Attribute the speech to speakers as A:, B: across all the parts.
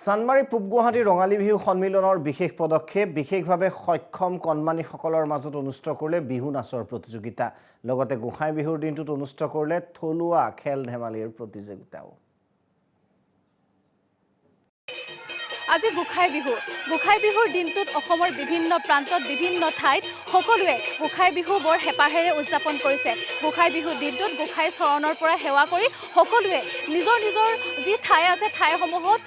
A: চানমাৰী পূব গুৱাহাটী ৰঙালী বিহু সন্মিলনৰ বিশেষ পদক্ষেপ বিশেষভাৱে সক্ষম কণমানিসকলৰ মাজত অনুষ্ঠিত কৰিলে বিহু নাচৰ প্ৰতিযোগিতা লগতে গোসাই বিহুৰ দিনটোত অনুষ্ঠিত কৰিলে থলুৱা খেল ধেমালিৰ প্ৰতিযোগিতাও
B: আজি গোসাই বিহুৰ দিনটোত অসমৰ বিভিন্ন প্ৰান্তত বিভিন্ন ঠাইত সকলোৱে গোসাই বিহু বৰ হেপাহেৰে উদযাপন কৰিছে গোসাই বিহুৰ দিনটোত গোসাই চৰণৰ পৰা সেৱা কৰি সকলোৱে নিজৰ নিজৰ যি ঠাই আছে ঠাইসমূহত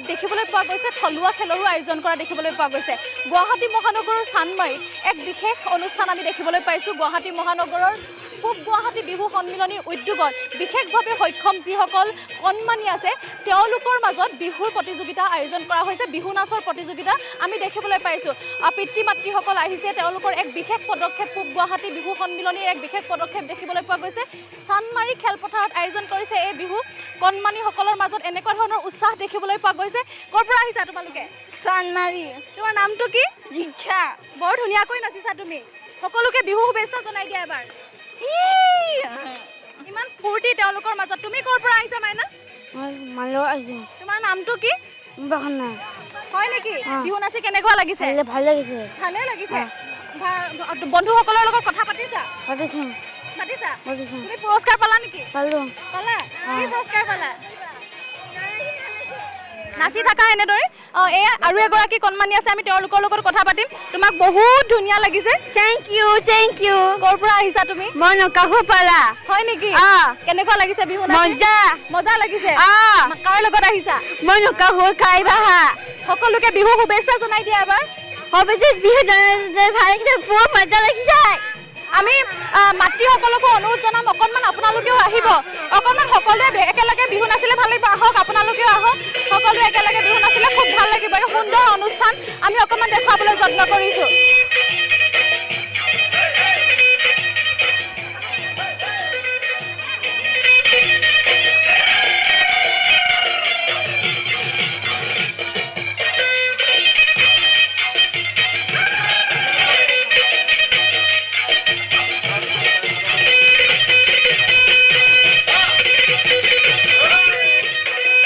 B: দেখিবলৈ পোৱা গৈছে থলুৱা খেলৰো আয়োজন কৰা দেখিবলৈ পোৱা গৈছে গুৱাহাটী মহানগৰৰ চানমাৰীত এক বিশেষ অনুষ্ঠান আমি দেখিবলৈ পাইছোঁ গুৱাহাটী মহানগৰৰ পূব গুৱাহাটী বিহু সন্মিলনীৰ উদ্যোগত বিশেষভাৱে সক্ষম যিসকল কণমানি আছে তেওঁলোকৰ মাজত বিহুৰ প্ৰতিযোগিতা আয়োজন কৰা হৈছে বিহু নাচৰ প্ৰতিযোগিতা আমি দেখিবলৈ পাইছোঁ পিতৃ মাতৃসকল আহিছে তেওঁলোকৰ এক বিশেষ পদক্ষেপ পূব গুৱাহাটী বিহু সন্মিলনীৰ এক বিশেষ পদক্ষেপ দেখিবলৈ পোৱা গৈছে চানমাৰী খেলপথাৰত আয়োজন কৰিছে এই বিহু কণমানিসকলৰ মাজত এনেকুৱা ধৰণৰ উৎসাহ দেখিবলৈ পোৱা গৈছে ক'ৰ পৰা আহিছা তোমালোকে
C: চানমাৰী
B: তোমাৰ নামটো কি
C: ৰিক্সা
B: বৰ ধুনীয়াকৈ নাচিছা তুমি সকলোকে বিহু শুভেচ্ছা জনাই দিয়া এবাৰ ইমান ফূৰ্তি তেওঁলোকৰ মাজত তুমি ক'ৰ পৰা আহিছা মাইনা
C: মালো আহিছোঁ
B: তোমাৰ নামটো কি
C: বাখনা
B: হয় নেকি বিহু নাচি কেনেকুৱা লাগিছে
C: ভাল লাগিছে
B: ভালে লাগিছে বন্ধুসকলৰ লগত কথা পাতিছা
C: পাতিছোঁ
B: তুমি পুৰস্কাৰ পালা নেকি
C: পালোঁ
B: পালা কি পুৰস্কাৰ পালা নাচি থাকা এনেদৰে এয়া আৰু এগৰাকী কণমানি আছে আমি তেওঁলোকৰ লগত কথা পাতিম তোমাক বহুত ধুনীয়া লাগিছে
C: থেংক ইউ
B: ক'ৰ পৰা আহিছা তুমি
C: মই নকাহপাৰা
B: হয় নেকি কেনেকুৱা লাগিছে বিহু মজা লাগিছে কাৰ লগত আহিছা
C: মই নকাহৰ খাই বাহা
B: সকলোকে বিহু শুভেচ্ছা জনাই দিয়া এবাৰ
C: সবেতে বিহু ভাল লাগিছে বৰ মজা লাগিছে
B: আমি মাতৃসকলকো অনুৰোধ জনাম অকণমান আপোনালোকেও আহিব অকণমান সকলোৱে একেলগে বিহু নাচিলে ভাল লাগিব আহক আপোনালোকেও আহক সকলোৱে একেলগে বিহু নাচিলে খুব ভাল লাগিব এই সুন্দৰ অনুষ্ঠান আমি অকণমান দেখুৱাবলৈ যত্ন কৰিছোঁ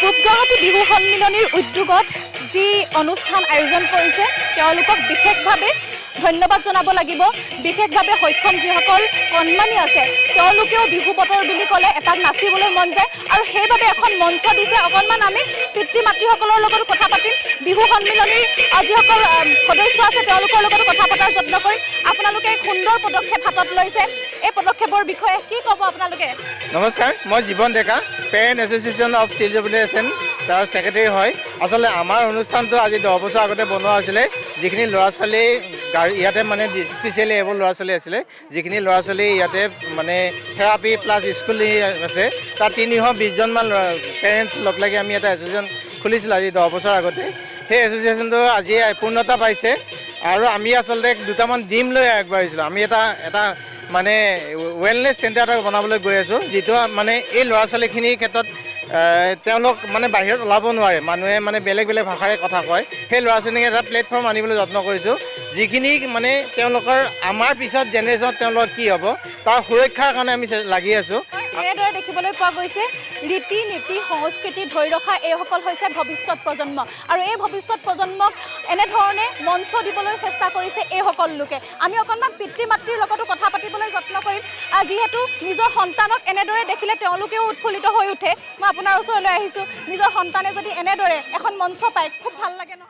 B: পূব গুৱাহাটী বিহু সন্মিলনীৰ উদ্যোগত যি অনুষ্ঠান আয়োজন কৰিছে তেওঁলোকক বিশেষভাৱে ধন্যবাদ জনাব লাগিব বিশেষভাৱে সক্ষম যিসকল কণমানি আছে তেওঁলোকেও বিহু বতৰ বুলি ক'লে এপাক নাচিবলৈ মন যায় আৰু সেইবাবে এখন মঞ্চ দিছে অকণমান আমি পিতৃ মাতৃসকলৰ লগত কথা পাতিম বিহু সন্মিলনীৰ যিসকল সদস্য আছে তেওঁলোকৰ লগত কথা পতাৰ যত্ন কৰিম আপোনালোকে এক সুন্দৰ পদক্ষেপ হাতত লৈছে এই পদক্ষেপৰ বিষয়ে কি ক'ব আপোনালোকে
D: নমস্কাৰ মই Jiban Deka parent association of child education তাৰ ছেক্ৰেটাৰী হয় আচলতে আমাৰ অনুষ্ঠানটো আজি 10 বছৰ আগতে বনোৱা হৈছিলে যিখিনি ল'ৰা ছোৱালী ইয়াতে মানে স্পেচিয়েলি এইবোৰ ল'ৰা ছোৱালী আছিলে যিখিনি ল'ৰা ছোৱালী ইয়াতে মানে থেৰাপি প্লাছ স্কুল আছে তাত 320জনমান পেৰেণ্টছ লগ লাগি আমি এটা এছ'চিয়েশ্যন খুলিছিলোঁ আজি 10 বছৰ আগতে সেই এছ'চিয়েশ্যনটো আজি পূৰ্ণতা পাইছে আৰু আমি আচলতে দুটামান ডিম লৈ আগবাঢ়িছিলোঁ আমি এটা মানে ৱেলনেছ চেণ্টাৰ এটা বনাবলৈ গৈ আছোঁ যিটো মানে এই ল'ৰা ছোৱালীখিনিৰ ক্ষেত্ৰত তেওঁলোক মানে বাহিৰত ওলাব নোৱাৰে মানুহে মানে বেলেগ ভাষাৰে কথা কয় সেই ল'ৰা ছোৱালীক এটা প্লেটফৰ্ম আনিবলৈ যত্ন কৰিছোঁ যিখিনি মানে তেওঁলোকৰ আমাৰ পিছত জেনেৰেশ্যনত তেওঁলোকৰ কি হ'ব তাৰ সুৰক্ষাৰ কাৰণে আমি লাগি আছোঁ
B: এনেদৰে দেখিবলৈ পোৱা গৈছে ৰীতি নীতি সংস্কৃতি ধৰি ৰখা এইসকল হৈছে ভৱিষ্যত প্ৰজন্ম আৰু এই ভৱিষ্যত প্ৰজন্মক এনেধৰণে মঞ্চ দিবলৈ চেষ্টা কৰিছে এইসকল লোকে আমি অকণমান পিতৃ মাতৃৰ লগতো কথা পাতিবলৈ যত্ন কৰিম যিহেতু নিজৰ সন্তানক এনেদৰে দেখিলে তেওঁলোকেও উৎফুল্লিত হৈ উঠে মই আপোনাৰ ওচৰলৈ আহিছোঁ নিজৰ সন্তানে যদি এনেদৰে এখন মঞ্চ পায় খুব ভাল লাগে নহয়